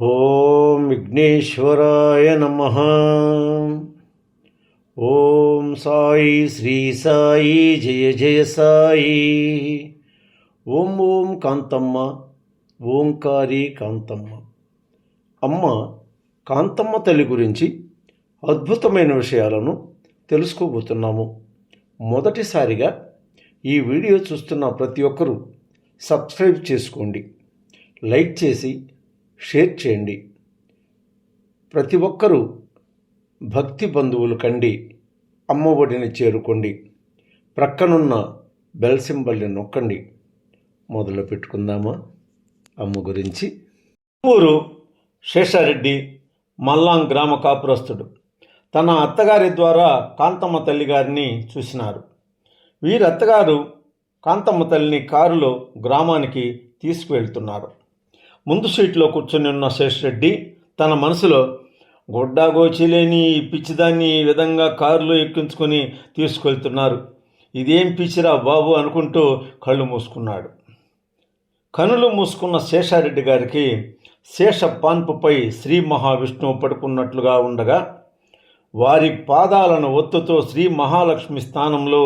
ఓం విఘ్నేశ్వరాయ నమః. ఓం సాయి శ్రీ సాయి జయ జయ సాయి. ఓం ఓం కాంతమ్మ ఓంకారి కాంతమ్మ. అమ్మ కాంతమ్మ తల్లి గురించి అద్భుతమైన విషయాలను తెలుసుకోబోతున్నాము. మొదటిసారిగా ఈ వీడియో చూస్తున్న ప్రతి ఒక్కరూ సబ్స్క్రైబ్ చేసుకోండి, లైక్ చేసి షేర్ చేయండి. ప్రతి ఒక్కరూ భక్తి బంధువులు కండి అమ్మ ఒడిని చేరుకోండి. ప్రక్కనున్న బెల్ సింబల్ని నొక్కండి. మొదలు పెట్టుకుందామా అమ్మ గురించి. ఊరు శేషారెడ్డి మల్లాం గ్రామ కాపురస్తుడు. తన అత్తగారి ద్వారా కాంతమ్మ తల్లి గారిని చూసినారు. వీరి అత్తగారు కాంతమ్మ తల్లిని కారులో గ్రామానికి తీసుకువెళ్తున్నారు. ముందు సీట్లో కూర్చొని ఉన్న శేషరెడ్డి తన మనసులో గొడ్డాగోచిలేని పిచ్చిదాన్ని ఈ విధంగా కారులో ఎక్కించుకొని తీసుకెళ్తున్నారు, ఇదేం పిచ్చిరా బాబు అనుకుంటూ కళ్ళు మూసుకున్నాడు. కనులు మూసుకున్న శేషారెడ్డి గారికి శేష పాన్పుపై శ్రీ మహావిష్ణువు పడుకున్నట్లుగా ఉండగా, వారి పాదాలను ఒత్తుతో శ్రీ మహాలక్ష్మి స్థానంలో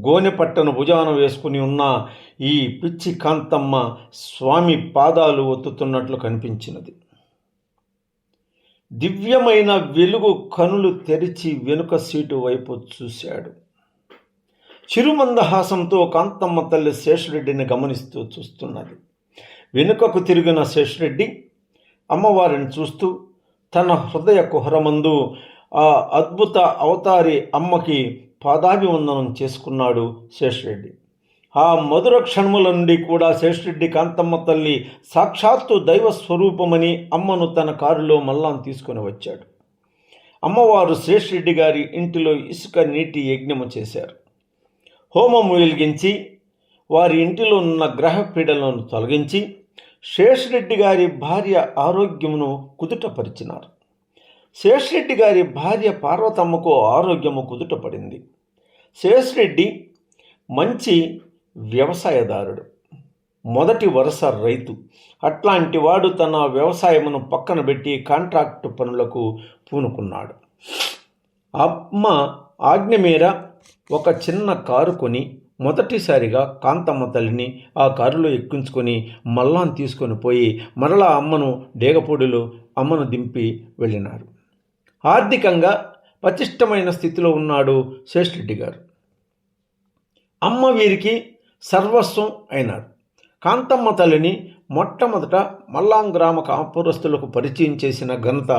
గోనెపట్టను భుజాన వేసుకుని ఉన్న ఈ పిచ్చి కాంతమ్మ స్వామి పాదాలు ఒత్తుతున్నట్లు కనిపించినది. దివ్యమైన వెలుగు కనులు తెరిచి వెనుక సీటు వైపు చూశాడు. చిరుమందహాసంతో కాంతమ్మ తల్లి శేషరెడ్డిని గమనిస్తూ చూస్తున్నది. వెనుకకు తిరిగిన శేషరెడ్డి అమ్మవారిని చూస్తూ తన హృదయ కుహరమందు ఆ అద్భుత అవతారి అమ్మకి పాదాభివందనం చేసుకున్నాడు శేషరెడ్డి. ఆ మధుర క్షణముల నుండి కూడా శేషరెడ్డి కాంతమ్మ తల్లి సాక్షాత్తు దైవ స్వరూపమని అమ్మను తన కారులో మల్లాం తీసుకొని వచ్చాడు. అమ్మవారు శేషరెడ్డి గారి ఇంటిలో ఇసుక నీటి యజ్ఞము చేశారు. హోమము వెలిగించి వారి ఇంటిలో ఉన్న గ్రహ పీడలను తొలగించి శేషరెడ్డి గారి భార్య ఆరోగ్యమును కుదుటపరిచినారు. శేషరెడ్డి గారి భార్య పార్వతమ్మకు ఆరోగ్యము కుదుటపడింది. శేషరెడ్డి మంచి వ్యవసాయదారుడు, మొదటి వరుస రైతు. అట్లాంటి వాడు తన వ్యవసాయమును పక్కన పెట్టి కాంట్రాక్టు పనులకు పూనుకున్నాడు. అమ్మ ఆజ్ఞ మేర ఒక చిన్న కారు కొని మొదటిసారిగా కాంతమ్మ తల్లిని ఆ కారులో ఎక్కించుకొని మల్లాం తీసుకొని పోయి మరలా అమ్మను డేగపూడిలో అమ్మను దింపి వెళ్ళినారు. ఆర్థికంగా పటిష్టమైన స్థితిలో ఉన్నాడు శేషరెడ్డి గారు. అమ్మ వీరికి సర్వస్వం అయినారు. కాంతమ్మ తల్లిని మొట్టమొదట మల్లాం గ్రామ కాపురస్తులకు పరిచయం చేసిన ఘనత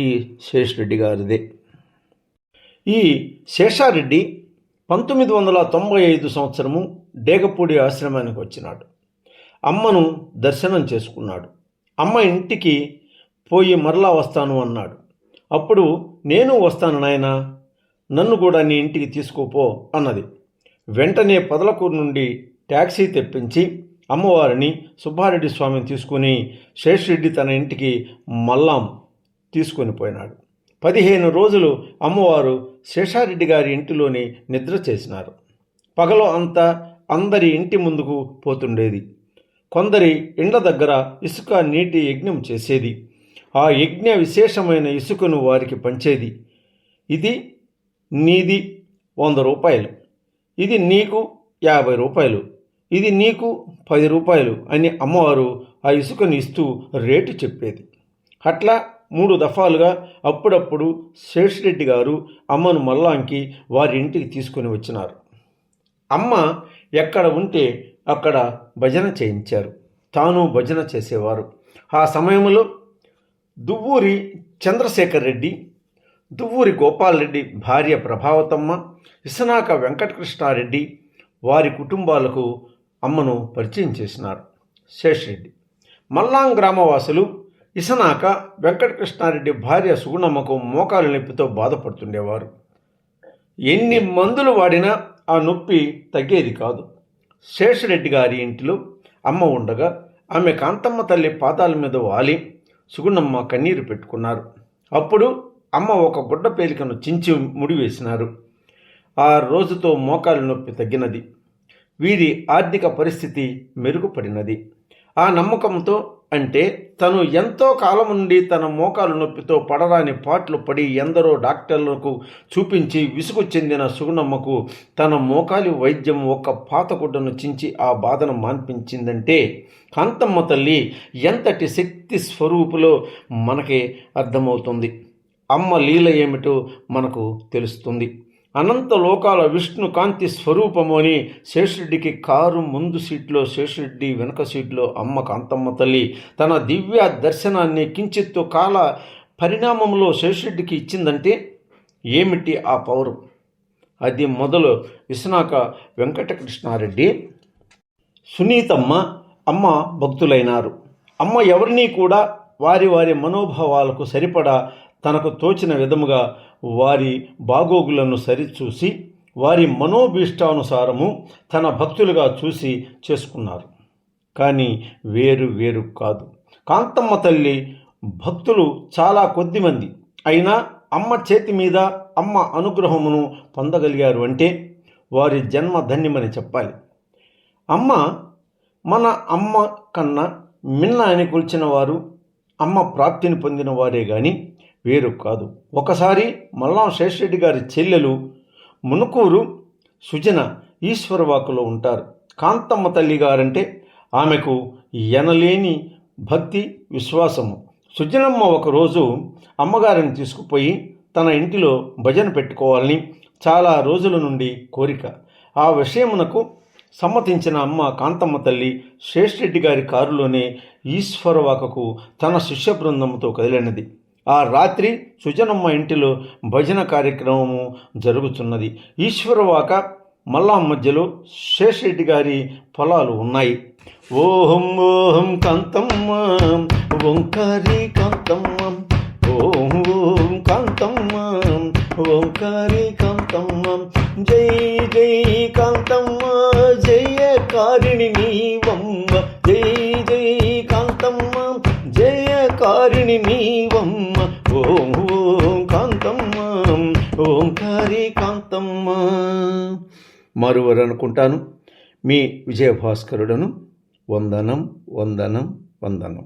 ఈ శేషరెడ్డి గారిదే. ఈ శేషారెడ్డి 1995 సంవత్సరము డేగపూడి ఆశ్రమానికి వచ్చినాడు. అమ్మను దర్శనం చేసుకున్నాడు. అమ్మ ఇంటికి పోయి మరలా వస్తాను అన్నాడు. అప్పుడు నేను వస్తాను నాయనా, నన్ను కూడా నీ ఇంటికి తీసుకుపో అన్నది. వెంటనే పొదలకూరు నుండి ట్యాక్సీ తెప్పించి అమ్మవారిని సుబ్బారెడ్డి స్వామిని తీసుకుని శేషరెడ్డి తన ఇంటికి మల్లాం తీసుకొని పోయినాడు. 15 రోజులు అమ్మవారు శేషారెడ్డి గారి ఇంటిలోని నిద్ర చేసినారు. పగలు అంతా అందరి ఇంటి ముందుకు పోతుండేది. కొందరి ఇండ్ల దగ్గర ఇసుక నీటి యజ్ఞం చేసేది. ఆ యజ్ఞ విశేషమైన ఇసుకను వారికి పంచేది. ఇది నీది 100 రూపాయలు, ఇది నీకు 50 రూపాయలు, ఇది నీకు 10 రూపాయలు అని అమ్మవారు ఆ ఇసుకను ఇస్తూ రేటు చెప్పేది. అట్లా 3 దఫాలుగా అప్పుడప్పుడు శేషరెడ్డి గారు అమ్మను మల్లాంకి వారి ఇంటికి తీసుకొని వచ్చినారు. అమ్మ ఎక్కడ ఉంటే అక్కడ భజన చేయించారు. తాను భజన చేసేవారు. ఆ సమయంలో దువ్వూరి చంద్రశేఖర్ రెడ్డి, దువ్వూరి గోపాలరెడ్డి భార్య ప్రభావతమ్మ, ఇసనాక వెంకటకృష్ణారెడ్డి వారి కుటుంబాలకు అమ్మను పరిచయం చేసినారు శేషరెడ్డి. మల్లాం గ్రామవాసులు ఇసనాక వెంకటకృష్ణారెడ్డి భార్య సుగుణమ్మకు మోకాలు నొప్పితో బాధపడుతుండేవారు. ఎన్ని మందులు వాడినా ఆ నొప్పి తగ్గేది కాదు. శేషరెడ్డి గారి ఇంటిలో అమ్మ ఉండగా ఆమె కాంతమ్మ తల్లి పాదాల మీద వాలి సుగుణమ్మ కన్నీరు పెట్టుకున్నారు. అప్పుడు అమ్మ ఒక గుడ్డ పేలికను చించి ముడివేసినారు. ఆ రోజుతో మోకాలు నొప్పి తగ్గినది. వీరి ఆర్థిక పరిస్థితి మెరుగుపడినది. ఆ నమ్మకంతో అంటే తను ఎంతో కాలం నుండి తన మోకాలు నొప్పితో పడరాని పాట్లు పడి ఎందరో డాక్టర్లకు చూపించి విసుగు చెందిన సుగుణమ్మకు తన మోకాలి వైద్యం ఒక పాతగుడ్డను చించి ఆ బాధను మాన్పించిందంటే కాంతమ్మ తల్లి ఎంతటి శక్తి స్వరూపులో మనకే అర్థమవుతుంది. అమ్మ లీల ఏమిటో మనకు తెలుస్తుంది. అనంత లోకాల విష్ణు కాంతి స్వరూపము అని శేషరెడ్డికి కారు ముందు సీట్లో, శేషరెడ్డి వెనక సీట్లో అమ్మ కాంతమ్మ తల్లి తన దివ్య దర్శనాన్ని కించిత్తు కాల పరిణామంలో శేషరెడ్డికి ఇచ్చిందంటే ఏమిటి ఆ పౌరం? అది మొదలు విశ్వనాక వెంకటకృష్ణారెడ్డి, సునీతమ్మ అమ్మ భక్తులైనారు. అమ్మ ఎవరినీ కూడా వారి వారి మనోభావాలకు సరిపడా తనకు తోచిన విధముగా వారి బాగోగులను సరిచూసి వారి మనోభీష్టానుసారము తన భక్తులుగా చూసి చేసుకున్నారు. కానీ వేరు వేరు కాదు. కాంతమ్మ తల్లి భక్తులు చాలా కొద్దిమంది అయినా అమ్మ చేతి మీద అమ్మ అనుగ్రహమును పొందగలిగారు అంటే వారి జన్మ ధన్యమని చెప్పాలి. అమ్మ మన అమ్మ కన్నా మిన్న అని కొలిచిన వారు అమ్మ ప్రాప్తిని పొందిన వారే కానీ వేరు కాదు. ఒకసారి మల్లాం శేషరెడ్డి గారి చెల్లెలు మునుకూరు సుజన ఈశ్వరవాకులో ఉంటారు. కాంతమ్మ తల్లి గారంటే ఆమెకు ఎనలేని భక్తి విశ్వాసము. సుజనమ్మ ఒకరోజు అమ్మగారిని తీసుకుపోయి తన ఇంటిలో భజన పెట్టుకోవాలని చాలా రోజుల నుండి కోరిక. ఆ విషయమునకు సమ్మతించిన అమ్మ కాంతమ్మ తల్లి శేషరెడ్డి గారి కారులోనే ఈశ్వరవాకకు తన శిష్య బృందంతో కదిలినది. ఆ రాత్రి సుజనమ్మ ఇంటిలో భజన కార్యక్రమము జరుగుతున్నది. ఈశ్వరవాక మల్లాం మధ్యలో శేషరెడ్డి గారి పొలాలు ఉన్నాయి. ఓం ఓం కాంతమ్మ ఓంకారి కాంతమ్మ, ఓం ఓం కాంతమ్మ ఓంకారి కాంతమ్మ, జై జై కాంతమ్మ జయకారిణి నీవమ్మ, జై జై కాంతమ్మ జయకారిణి నీవమ్మ, ఓం ఓం కాంతమ్మ ఓంకారి కాంతమ్మ. మరువరనుకుంటాను మీ విజయభాస్కరుడను. వందనం వందనం వందనం.